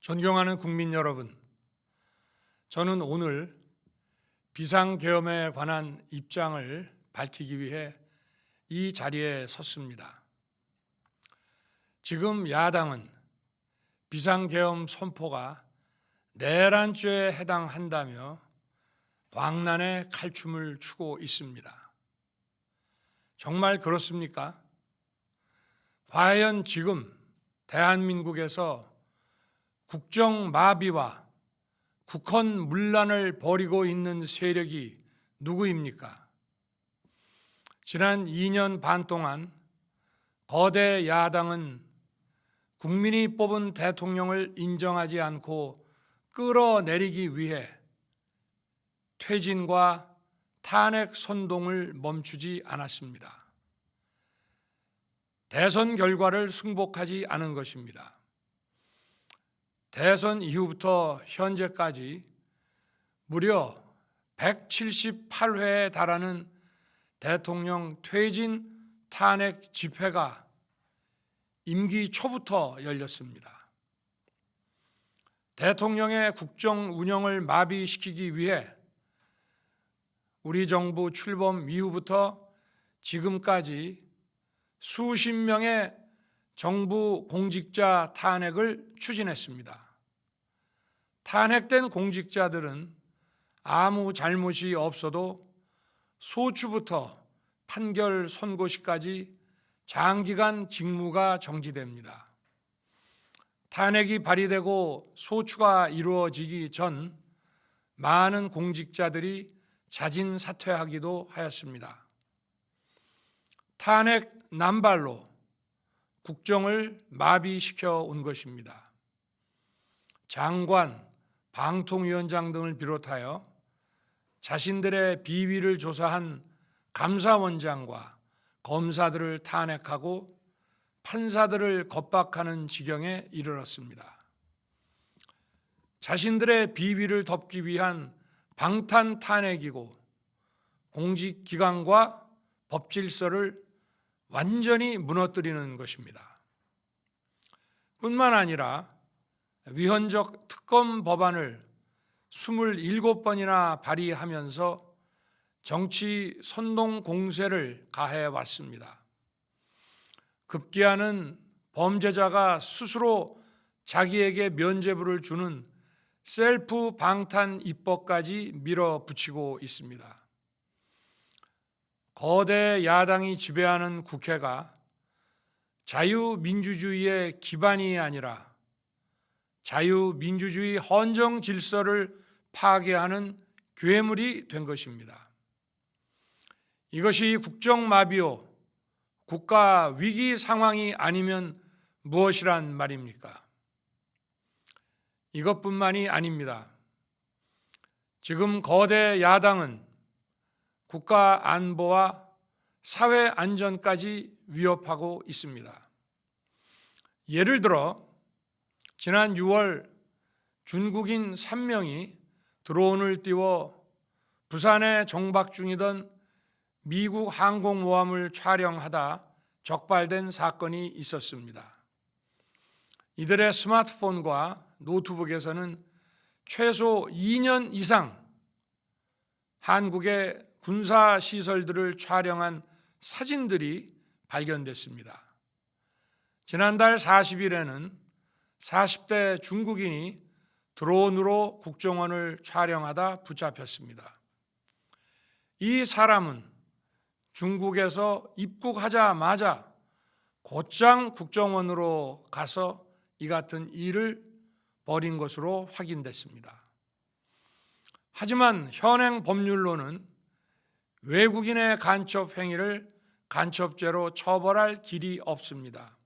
존경하는 국민 여러분, 저는 오늘 비상계엄에 관한 입장을 밝히기 위해 이 자리에 섰습니다. 지금 야당은 비상계엄 선포가 내란죄에 해당한다며 광란의 칼춤을 추고 있습니다. 정말 그렇습니까? 과연 지금 대한민국에서 국정마비와 국헌문란을 벌이고 있는 세력이 누구입니까? 지난 2년 반 동안 거대 야당은 국민이 뽑은 대통령을 인정하지 않고 끌어내리기 위해 퇴진과 탄핵 선동을 멈추지 않았습니다. 대선 결과를 승복하지 않은 것입니다. 대선 이후부터 현재까지 무려 178회에 달하는 대통령 퇴진 탄핵 집회가 임기 초부터 열렸습니다. 대통령의 국정 운영을 마비시키기 위해 우리 정부 출범 이후부터 지금까지 수십 명의 정부 공직자 탄핵을 추진했습니다. 탄핵된 공직자들은 아무 잘못이 없어도 소추부터 판결 선고시까지 장기간 직무가 정지됩니다. 탄핵이 발의되고 소추가 이루어지기 전 많은 공직자들이 자진 사퇴하기도 하였습니다. 탄핵 남발로 국정을 마비시켜 온 것입니다. 장관, 방통위원장 등을 비롯하여 자신들의 비위를 조사한 감사원장과 검사들을 탄핵하고 판사들을 겁박하는 지경에 이르렀습니다. 자신들의 비위를 덮기 위한 방탄 탄핵이고 공직기관과 법질서를 완전히 무너뜨리는 것입니다. 뿐만 아니라 위헌적 특검 법안을 27번이나 발의하면서 정치 선동 공세를 가해 왔습니다. 급기야는 범죄자가 스스로 자기에게 면죄부를 주는 셀프 방탄 입법까지 밀어붙이고 있습니다. 거대 야당이 지배하는 국회가 자유민주주의의 기반이 아니라 자유민주주의 헌정 질서를 파괴하는 괴물이 된 것입니다. 이것이 국정마비요, 국가 위기 상황이 아니면 무엇이란 말입니까? 이것뿐만이 아닙니다. 지금 거대 야당은 국가 안보와 사회 안전까지 위협하고 있습니다. 예를 들어 지난 6월 중국인 3명이 드론을 띄워 부산에 정박 중이던 미국 항공모함을 촬영하다 적발된 사건이 있었습니다. 이들의 스마트폰과 노트북에서는 최소 2년 이상 한국의 군사시설들을 촬영한 사진들이 발견됐습니다. 지난달 40일에는 40대 중국인이 드론으로 국정원을 촬영하다 붙잡혔습니다. 이 사람은 중국에서 입국하자마자 곧장 국정원으로 가서 이 같은 일을 벌인 것으로 확인됐습니다. 하지만 현행 법률로는 외국인의 간첩 행위를 간첩죄로 처벌할 길이 없습니다.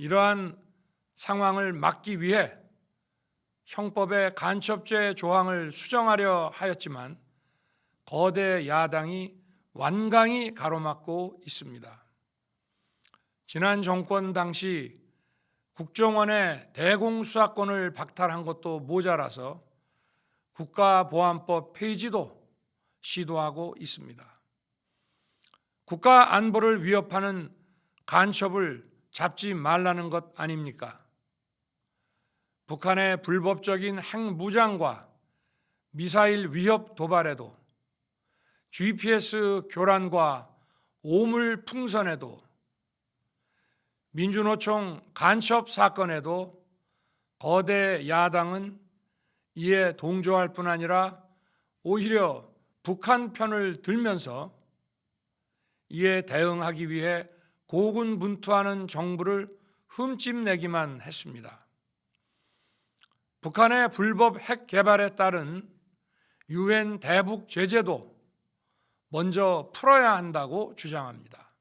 이러한 상황을 막기 위해 형법의 간첩죄 조항을 수정하려 하였지만 거대 야당이 완강히 가로막고 있습니다. 지난 정권 당시 국정원의 대공수사권을 박탈한 것도 모자라서 국가보안법 폐지도 시도하고 있습니다. 국가 안보를 위협하는 간첩을 잡지 말라는 것 아닙니까? 북한의 불법적인 핵무장과 미사일 위협 도발에도, GPS 교란과 오물 풍선에도, 민주노총 간첩 사건에도 거대 야당은 이에 동조할 뿐 아니라 오히려 북한 편을 들면서 이에 대응하기 위해 고군분투하는 정부를 흠집내기만 했습니다. 북한의 불법 핵 개발에 따른 유엔 대북 제재도 먼저 풀어야 한다고 주장합니다.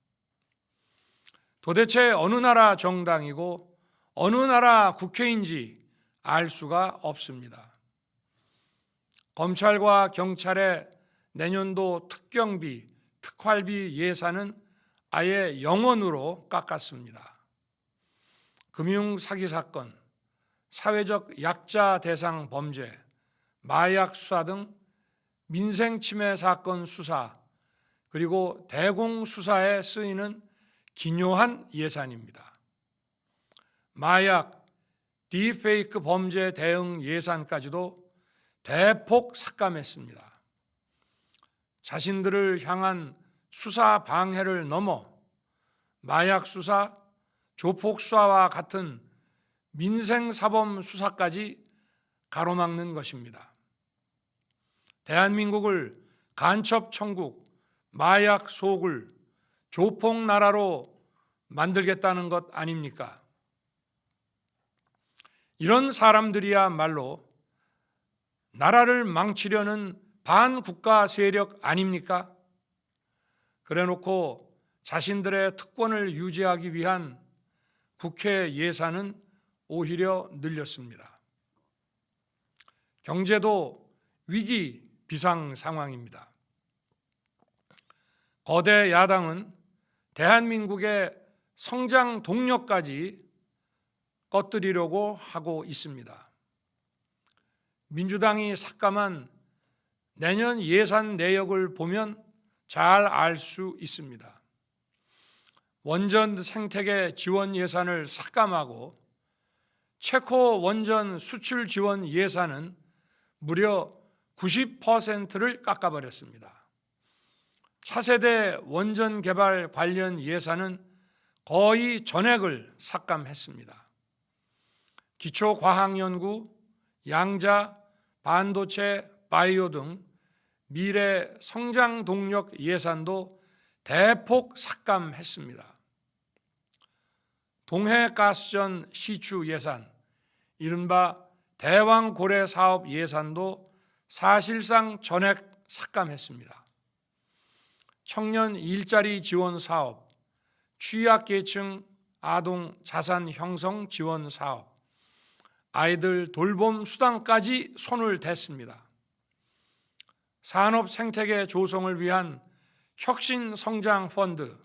도대체 어느 나라 정당이고 어느 나라 국회인지 알 수가 없습니다. 검찰과 경찰의 내년도 특경비, 특활비 예산은 아예 0원으로 깎았습니다. 금융 사기 사건, 사회적 약자 대상 범죄, 마약 수사 등 민생 침해 사건 수사, 그리고 대공 수사에 쓰이는 기묘한 예산입니다. 마약, 딥페이크 범죄 대응 예산까지도 대폭 삭감했습니다. 자신들을 향한 수사 방해를 넘어 마약 수사, 조폭 수사와 같은 민생 사범 수사까지 가로막는 것입니다. 대한민국을 간첩 천국, 마약 소굴, 조폭 나라로 만들겠다는 것 아닙니까? 이런 사람들이야말로 나라를 망치려는 반국가 세력 아닙니까? 그래놓고 자신들의 특권을 유지하기 위한 국회 예산은 오히려 늘렸습니다. 경제도 위기 비상 상황입니다. 거대 야당은 대한민국의 성장 동력까지 꺼뜨리려고 하고 있습니다. 민주당이 삭감한 내년 예산 내역을 보면 잘 알 수 있습니다. 원전 생태계 지원 예산을 삭감하고 체코 원전 수출 지원 예산은 무려 90%를 깎아버렸습니다. 차세대 원전 개발 관련 예산은 거의 전액을 삭감했습니다. 기초과학연구, 양자, 반도체, 바이오 등 미래 성장 동력 예산도 대폭 삭감했습니다. 동해가스전 시추 예산, 이른바 대왕고래 사업 예산도 사실상 전액 삭감했습니다. 청년 일자리 지원 사업, 취약계층 아동 자산 형성 지원 사업, 아이들 돌봄 수당까지 손을 댔습니다. 산업 생태계 조성을 위한 혁신 성장 펀드,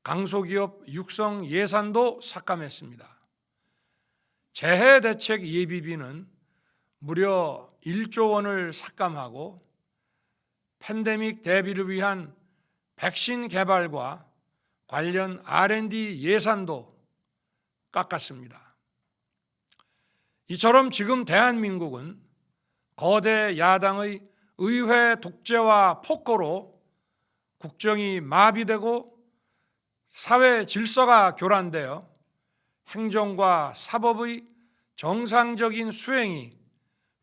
강소기업 육성 예산도 삭감했습니다. 재해 대책 예비비는 무려 1조 원을 삭감하고 팬데믹 대비를 위한 백신 개발과 관련 R&D 예산도 깎았습니다. 이처럼 지금 대한민국은 거대 야당의 의회 독재와 폭거로 국정이 마비되고 사회 질서가 교란되어 행정과 사법의 정상적인 수행이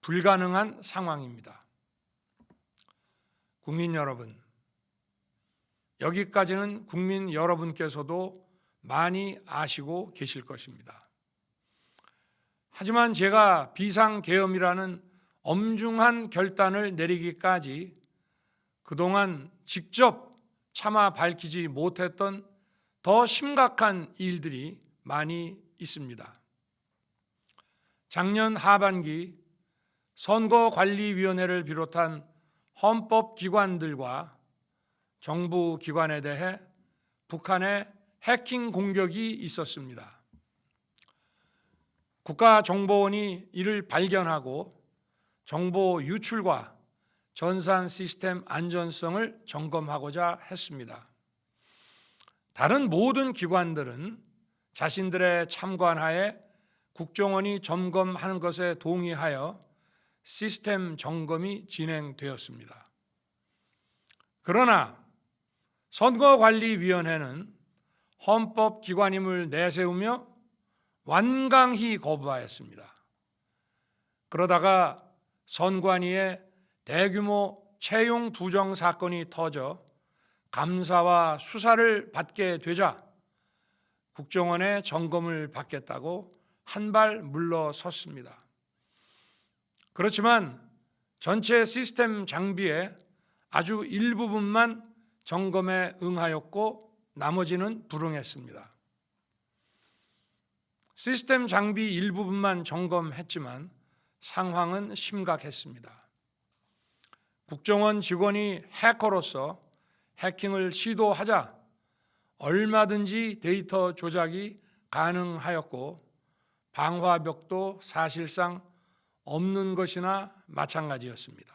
불가능한 상황입니다. 국민 여러분, 여기까지는 국민 여러분께서도 많이 아시고 계실 것입니다. 하지만 제가 비상계엄이라는 엄중한 결단을 내리기까지 그동안 직접 차마 밝히지 못했던 더 심각한 일들이 많이 있습니다. 작년 하반기 선거관리위원회를 비롯한 헌법기관들과 정부 기관에 대해 북한의 해킹 공격이 있었습니다. 국가정보원이 이를 발견하고 정보 유출과 전산 시스템 안전성을 점검하고자 했습니다. 다른 모든 기관들은 자신들의 참관하에 국정원이 점검하는 것에 동의하여 시스템 점검이 진행되었습니다. 그러나 선거관리위원회는 헌법기관임을 내세우며 완강히 거부하였습니다. 그러다가 선관위에 대규모 채용 부정 사건이 터져 감사와 수사를 받게 되자 국정원의 점검을 받겠다고 한 발 물러섰습니다. 그렇지만 전체 시스템 장비의 아주 일부분만 점검에 응하였고 나머지는 불응했습니다. 시스템 장비 일부분만 점검했지만 상황은 심각했습니다. 국정원 직원이 해커로서 해킹을 시도하자 얼마든지 데이터 조작이 가능하였고 방화벽도 사실상 없는 것이나 마찬가지였습니다.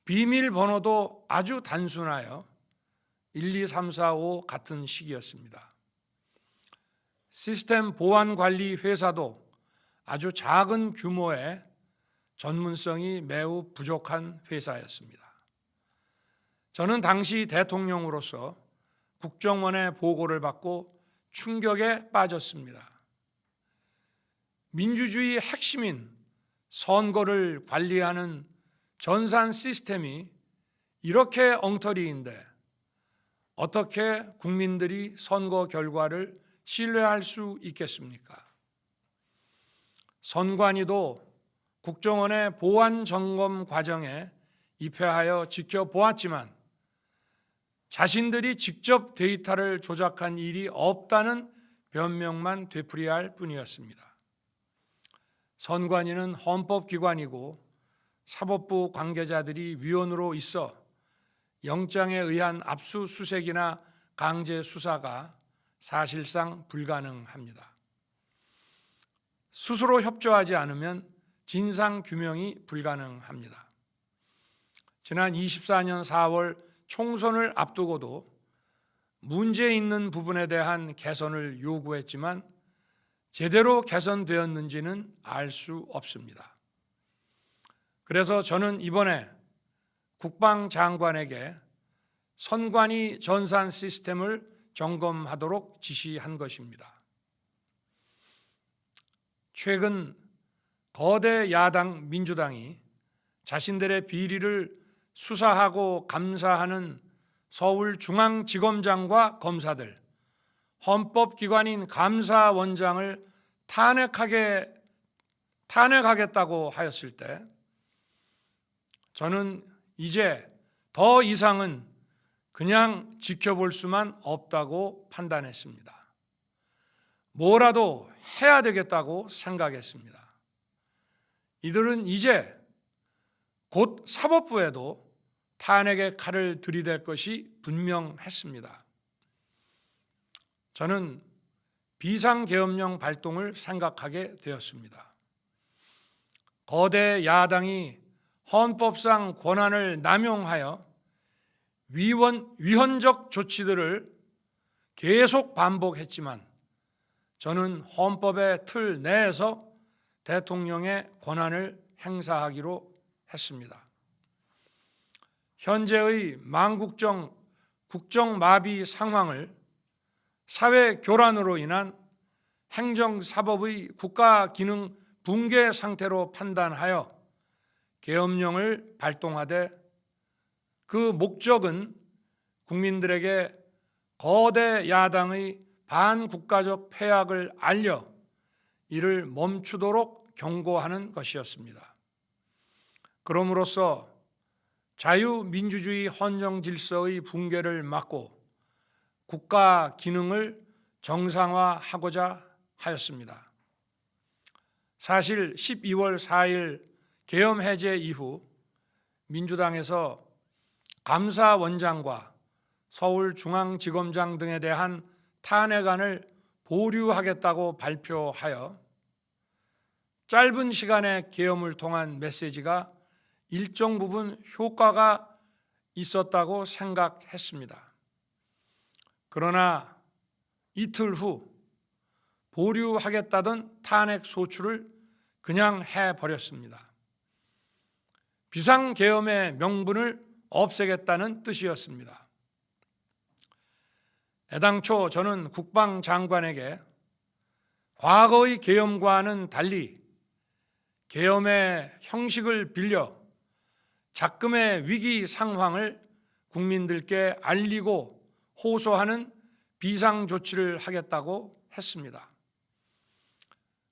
비밀번호도 아주 단순하여 1, 2, 3, 4, 5 같은 식이었습니다. 시스템 보안 관리 회사도 아주 작은 규모의 전문성이 매우 부족한 회사였습니다. 저는 당시 대통령으로서 국정원의 보고를 받고 충격에 빠졌습니다. 민주주의 핵심인 선거를 관리하는 전산 시스템이 이렇게 엉터리인데 어떻게 국민들이 선거 결과를 신뢰할 수 있겠습니까? 선관위도 국정원의 보안 점검 과정에 입회하여 지켜보았지만 자신들이 직접 데이터를 조작한 일이 없다는 변명만 되풀이할 뿐이었습니다. 선관위는 헌법기관이고 사법부 관계자들이 위원으로 있어 영장에 의한 압수수색이나 강제 수사가 사실상 불가능합니다. 스스로 협조하지 않으면 진상규명이 불가능합니다. 지난 24년 4월 총선을 앞두고도 문제 있는 부분에 대한 개선을 요구했지만 제대로 개선되었는지는 알 수 없습니다. 그래서 저는 이번에 국방장관에게 선관위 전산 시스템을 점검하도록 지시한 것입니다. 최근 거대 야당 민주당이 자신들의 비리를 수사하고 감사하는 서울중앙지검장과 검사들, 헌법기관인 감사원장을 탄핵하겠다고 하였을 때 저는 이제 더 이상은 그냥 지켜볼 수만 없다고 판단했습니다. 뭐라도 해야 되겠다고 생각했습니다. 이들은 이제 곧 사법부에도 탄핵의 칼을 들이댈 것이 분명했습니다. 저는 비상계엄령 발동을 생각하게 되었습니다. 거대 야당이 헌법상 권한을 남용하여 위헌적 조치들을 계속 반복했지만 저는 헌법의 틀 내에서 대통령의 권한을 행사하기로 했습니다. 현재의 망국정 국정마비 상황을 사회 교란으로 인한 행정사법의 국가기능 붕괴 상태로 판단하여 계엄령을 발동하되 그 목적은 국민들에게 거대 야당의 반국가적 패악을 알려 이를 멈추도록 경고하는 것이었습니다. 그럼으로써 자유민주주의 헌정질서의 붕괴를 막고 국가 기능을 정상화하고자 하였습니다. 사실 12월 4일 계엄 해제 이후 민주당에서 감사원장과 서울중앙지검장 등에 대한 탄핵안을 보류하겠다고 발표하여 짧은 시간의 계엄을 통한 메시지가 일정 부분 효과가 있었다고 생각했습니다. 그러나 이틀 후 보류하겠다던 탄핵 소추를 그냥 해버렸습니다. 비상계엄의 명분을 없애겠다는 뜻이었습니다. 애당초 저는 국방장관에게 과거의 계엄과는 달리 계엄의 형식을 빌려 작금의 위기 상황을 국민들께 알리고 호소하는 비상조치를 하겠다고 했습니다.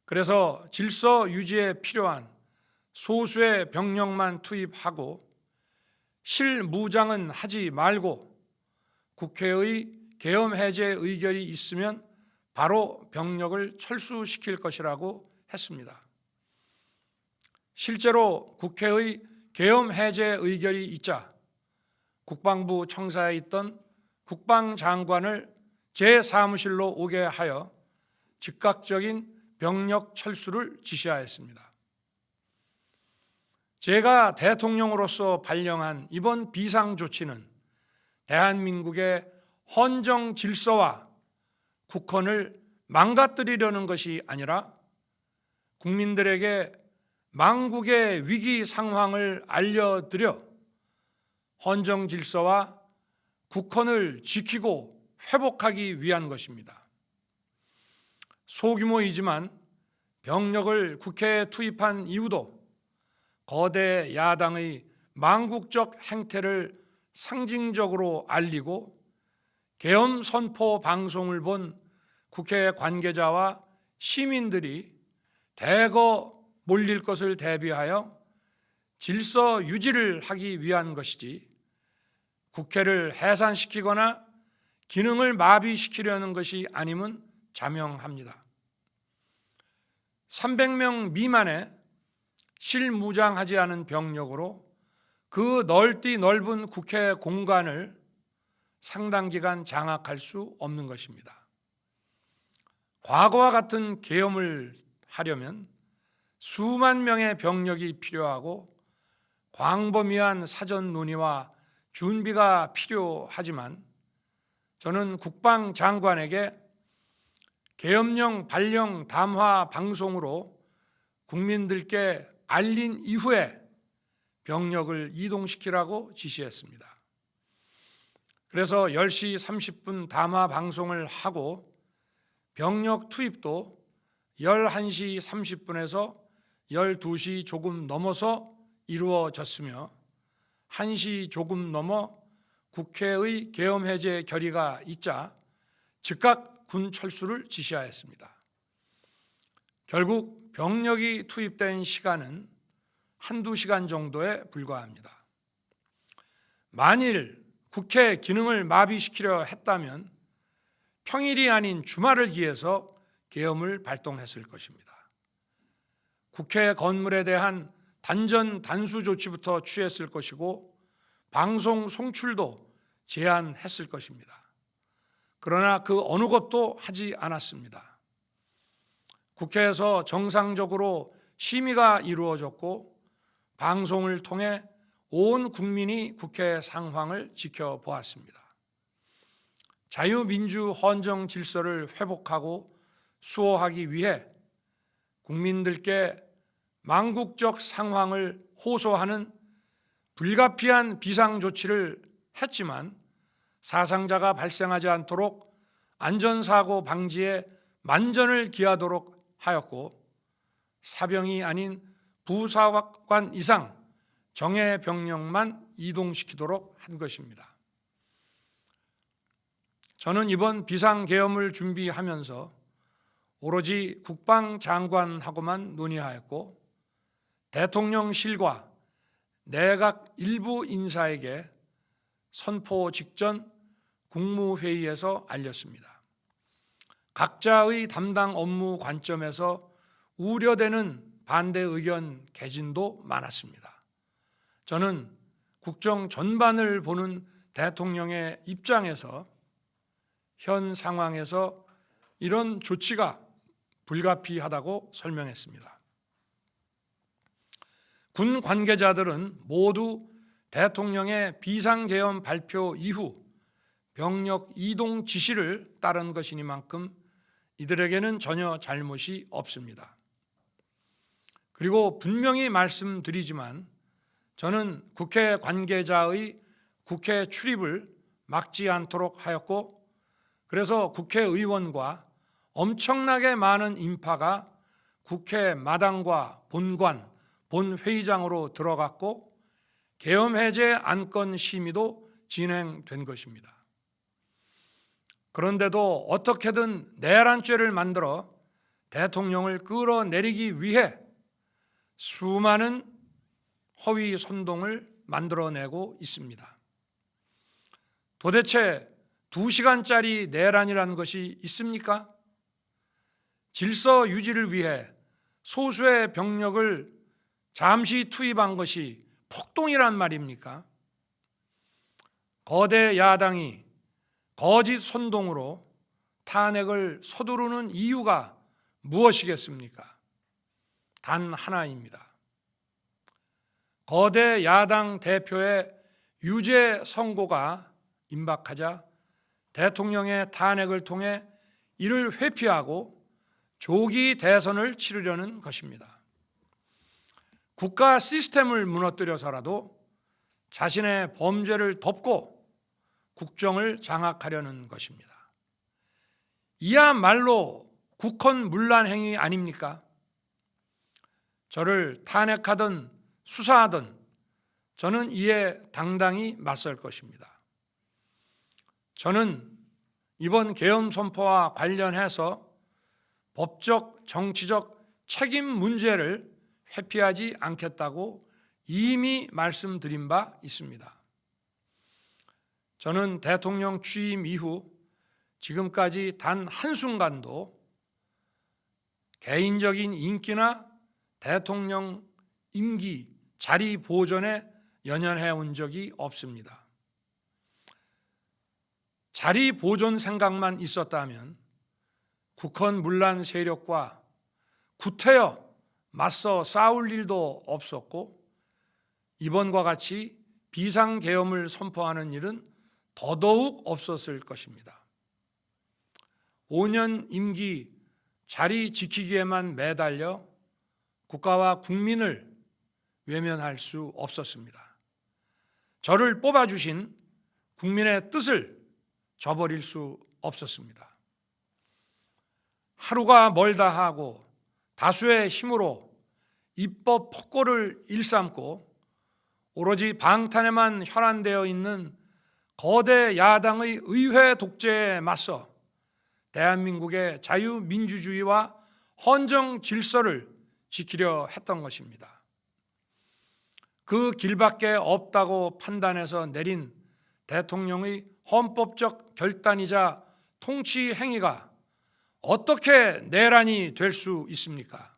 그래서 질서 유지에 필요한 소수의 병력만 투입하고 실무장은 하지 말고 국회의 계엄 해제 의결이 있으면 바로 병력을 철수시킬 것이라고 했습니다. 실제로 국회의 계엄 해제 의결이 있자 국방부 청사에 있던 국방장관을 제 사무실로 오게 하여 즉각적인 병력 철수를 지시하였습니다. 제가 대통령으로서 발령한 이번 비상조치는 대한민국의 헌정 질서와 국헌을 망가뜨리려는 것이 아니라 국민들에게 망국의 위기 상황을 알려드려 헌정 질서와 국헌을 지키고 회복하기 위한 것입니다. 소규모이지만 병력을 국회에 투입한 이유도 거대 야당의 망국적 행태를 상징적으로 알리고 계엄 선포 방송을 본 국회 관계자와 시민들이 대거 몰릴 것을 대비하여 질서 유지를 하기 위한 것이지 국회를 해산시키거나 기능을 마비시키려는 것이 아님은 자명합니다. 300명 미만의 실무장하지 않은 병력으로 그 넓디 넓은 국회 공간을 상당 기간 장악할 수 없는 것입니다. 과거와 같은 계엄을 하려면 수만 명의 병력이 필요하고 광범위한 사전 논의와 준비가 필요하지만 저는 국방장관에게 계엄령 발령 담화 방송으로 국민들께 알린 이후에 병력을 이동시키라고 지시했습니다. 그래서 10시 30분 담화 방송을 하고 병력 투입도 11시 30분에서 12시 조금 넘어서 이루어졌으며 1시 조금 넘어 국회의 계엄 해제 결의가 있자 즉각 군 철수를 지시하였습니다. 결국 병력이 투입된 시간은 한두 시간 정도에 불과합니다. 만일 국회 기능을 마비시키려 했다면 평일이 아닌 주말을 기해서 계엄을 발동했을 것입니다. 국회 건물에 대한 단전 단수 조치부터 취했을 것이고 방송 송출도 제한했을 것입니다. 그러나 그 어느 것도 하지 않았습니다. 국회에서 정상적으로 심의가 이루어졌고 방송을 통해 온 국민이 국회 상황을 지켜보았습니다. 자유민주 헌정 질서를 회복하고 수호하기 위해 국민들께 망국적 상황을 호소하는 불가피한 비상조치를 했지만 사상자가 발생하지 않도록 안전사고 방지에 만전을 기하도록 하였고 사병이 아닌 부사관 이상 정예 병력만 이동시키도록 한 것입니다. 저는 이번 비상계엄을 준비하면서 오로지 국방장관하고만 논의하였고 대통령실과 내각 일부 인사에게 선포 직전 국무회의에서 알렸습니다. 각자의 담당 업무 관점에서 우려되는 반대 의견 개진도 많았습니다. 저는 국정 전반을 보는 대통령의 입장에서 현 상황에서 이런 조치가 불가피하다고 설명했습니다. 군 관계자들은 모두 대통령의 비상계엄 발표 이후 병력 이동 지시를 따른 것이니만큼 이들에게는 전혀 잘못이 없습니다. 그리고 분명히 말씀드리지만 저는 국회 관계자의 국회 출입을 막지 않도록 하였고, 그래서 국회의원과 엄청나게 많은 인파가 국회 마당과 본관, 본회의장으로 들어갔고 계엄해제 안건 심의도 진행된 것입니다. 그런데도 어떻게든 내란죄를 만들어 대통령을 끌어내리기 위해 수많은 허위 선동을 만들어내고 있습니다. 도대체 2시간짜리 내란이라는 것이 있습니까? 질서 유지를 위해 소수의 병력을 잠시 투입한 것이 폭동이란 말입니까? 거대 야당이 거짓 선동으로 탄핵을 서두르는 이유가 무엇이겠습니까? 단 하나입니다. 거대 야당 대표의 유죄 선고가 임박하자 대통령의 탄핵을 통해 이를 회피하고 조기 대선을 치르려는 것입니다. 국가 시스템을 무너뜨려서라도 자신의 범죄를 덮고 국정을 장악하려는 것입니다. 이야말로 국헌문란 행위 아닙니까? 저를 탄핵하든 수사하든 저는 이에 당당히 맞설 것입니다. 저는 이번 계엄 선포와 관련해서 법적, 정치적 책임 문제를 회피하지 않겠다고 이미 말씀드린 바 있습니다. 저는 대통령 취임 이후 지금까지 단 한순간도 개인적인 인기나 대통령 임기 자리 보존에 연연해 온 적이 없습니다. 자리 보존 생각만 있었다면 국헌문란 세력과 구태여 맞서 싸울 일도 없었고 이번과 같이 비상계엄을 선포하는 일은 더더욱 없었을 것입니다. 5년 임기 자리 지키기에만 매달려 국가와 국민을 외면할 수 없었습니다. 저를 뽑아주신 국민의 뜻을 저버릴 수 없었습니다. 하루가 멀다 하고 다수의 힘으로 입법 폭거를 일삼고 오로지 방탄에만 혈안되어 있는 거대 야당의 의회 독재에 맞서 대한민국의 자유민주주의와 헌정 질서를 지키려 했던 것입니다. 그 길밖에 없다고 판단해서 내린 대통령의 헌법적 결단이자 통치 행위가 어떻게 내란이 될 수 있습니까?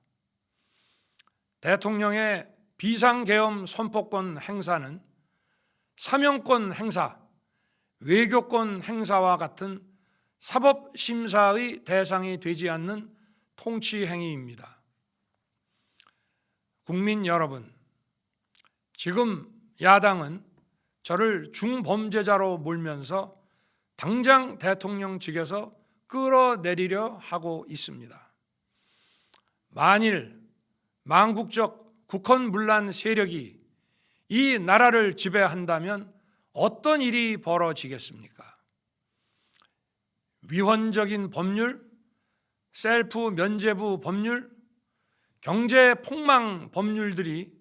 대통령의 비상계엄 선포권 행사는 사명권 행사, 외교권 행사와 같은 사법심사의 대상이 되지 않는 통치 행위입니다. 국민 여러분, 지금 야당은 저를 중범죄자로 몰면서 당장 대통령직에서 끌어내리려 하고 있습니다. 만일 망국적 국헌문란 세력이 이 나라를 지배한다면 어떤 일이 벌어지겠습니까? 위헌적인 법률, 셀프 면죄부 법률, 경제 폭망 법률들이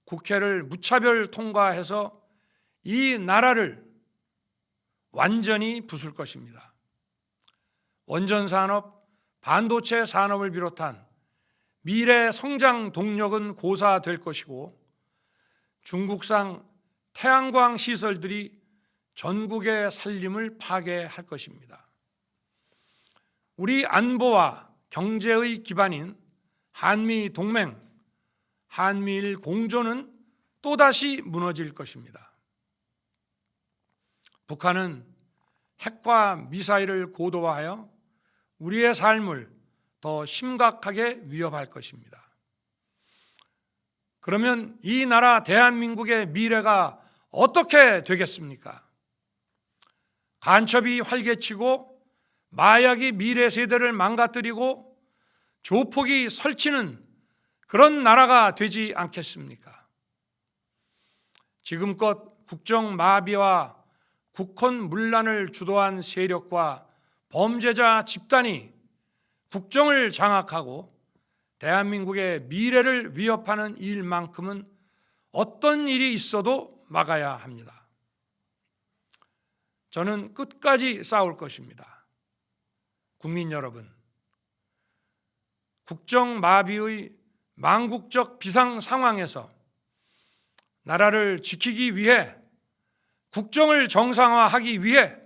국회를 무차별 통과해서 이 나라를 완전히 부술 것입니다. 원전 산업, 반도체 산업을 비롯한 미래 성장 동력은 고사될 것이고 중국산 태양광 시설들이 전국의 살림을 파괴할 것입니다. 우리 안보와 경제의 기반인 한미 동맹, 한미일 공조는 또다시 무너질 것입니다. 북한은 핵과 미사일을 고도화하여 우리의 삶을 더 심각하게 위협할 것입니다. 그러면 이 나라 대한민국의 미래가 어떻게 되겠습니까? 간첩이 활개치고 마약이 미래 세대를 망가뜨리고 조폭이 설치는 그런 나라가 되지 않겠습니까? 지금껏 국정 마비와 국헌 문란을 주도한 세력과 범죄자 집단이 국정을 장악하고 대한민국의 미래를 위협하는 일만큼은 어떤 일이 있어도 막아야 합니다. 저는 끝까지 싸울 것입니다. 국민 여러분, 국정 마비의 망국적 비상 상황에서 나라를 지키기 위해, 국정을 정상화하기 위해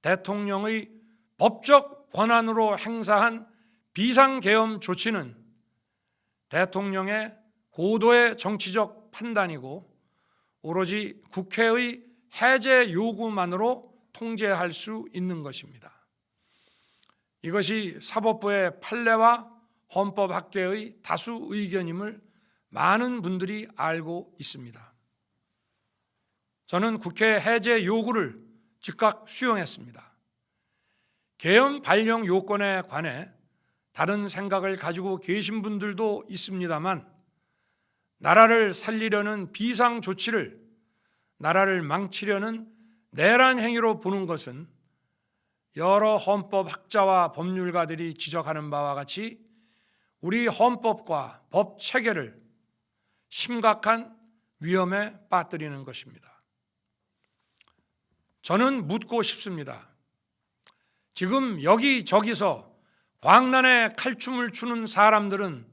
대통령의 법적 권한으로 행사한 비상계엄 조치는 대통령의 고도의 정치적 판단이고 오로지 국회의 해제 요구만으로 통제할 수 있는 것입니다. 이것이 사법부의 판례와 헌법학계의 다수 의견임을 많은 분들이 알고 있습니다. 저는 국회 해제 요구를 즉각 수용했습니다. 계엄 발령 요건에 관해 다른 생각을 가지고 계신 분들도 있습니다만, 나라를 살리려는 비상 조치를 나라를 망치려는 내란 행위로 보는 것은 여러 헌법학자와 법률가들이 지적하는 바와 같이 우리 헌법과 법 체계를 심각한 위험에 빠뜨리는 것입니다. 저는 묻고 싶습니다. 지금 여기저기서 광란에 칼춤을 추는 사람들은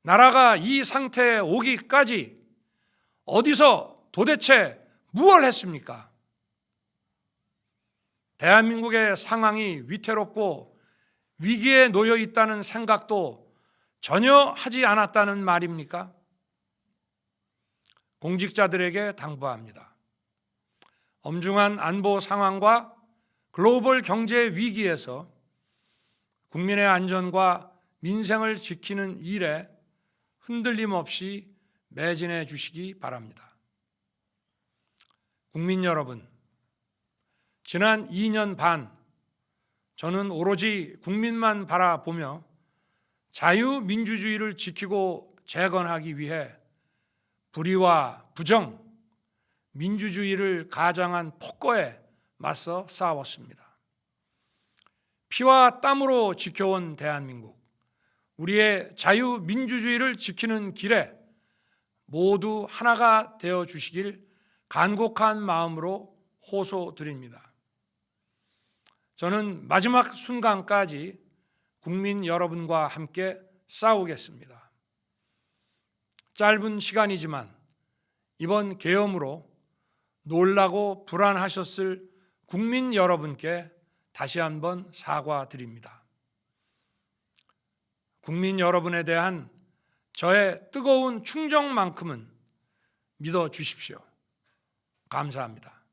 나라가 이 상태에 오기까지 어디서 도대체 무엇을 했습니까? 대한민국의 상황이 위태롭고 위기에 놓여 있다는 생각도 전혀 하지 않았다는 말입니까? 공직자들에게 당부합니다. 엄중한 안보 상황과 글로벌 경제 위기에서 국민의 안전과 민생을 지키는 일에 흔들림 없이 매진해 주시기 바랍니다. 국민 여러분, 지난 2년 반 저는 오로지 국민만 바라보며 자유민주주의를 지키고 재건하기 위해 불의와 부정, 민주주의를 가장한 폭거에 맞서 싸웠습니다. 피와 땀으로 지켜온 대한민국, 우리의 자유민주주의를 지키는 길에 모두 하나가 되어 주시길 간곡한 마음으로 호소드립니다. 저는 마지막 순간까지 국민 여러분과 함께 싸우겠습니다. 짧은 시간이지만 이번 계엄으로 놀라고 불안하셨을 국민 여러분께 다시 한번 사과드립니다. 국민 여러분에 대한 저의 뜨거운 충정만큼은 믿어 주십시오. 감사합니다.